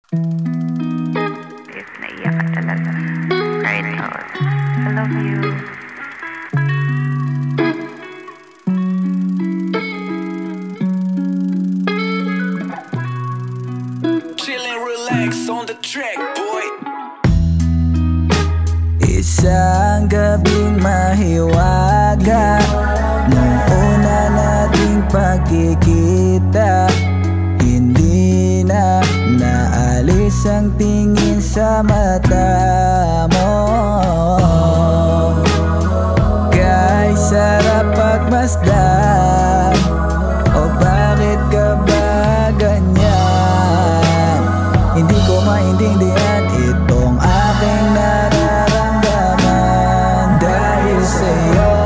If naiyak ka talaga, right out. I love you. Chillin', relax on the track, boy. Isang gabing mahiwaga, nung una nating pagkikita, hindi na naalis ang tingin sa mata mo. Kay sarap pagmasdan, o bakit ka ba ganyan? Hindi ko maintindihan itong aking nararamdaman. Dahil sa'yo,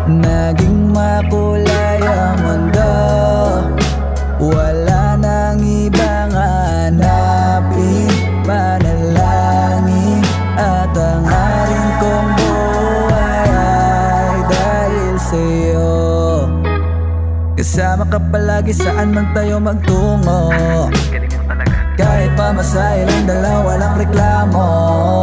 naging makulay ang mundo. Wala nang ibang hanapin, manalangin at ang aring kong buhay ay dahil sa'yo. Kasama ka palagi saan man tayo magtungo, kahit pamasahe lang dalawa walang reklamo.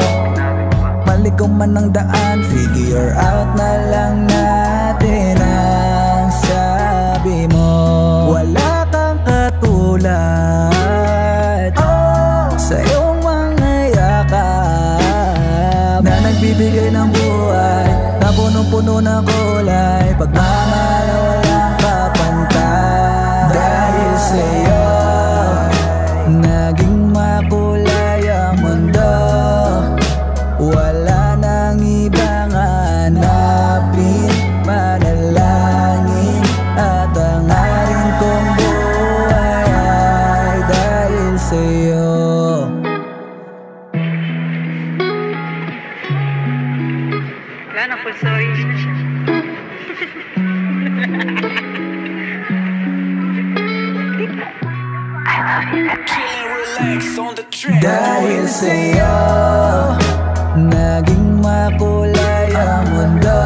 Malikom man ang daan, figure out na lang natin ang sabi mo. Wala kang katulad sa iyong mga yakap na nagbibigay ng buhay, na punong-puno ng kulay, pagmamahal na walang kapantay. Dahil sa'yo, naging makulay ang mundo. Wala nang ibang hanapin, manalangin at ang aring kong buhay ay dahil sa'yo. Wala na, full story na siya. Chillin', relax on the track. Dahil sa'yo, naging makulay ang mundo.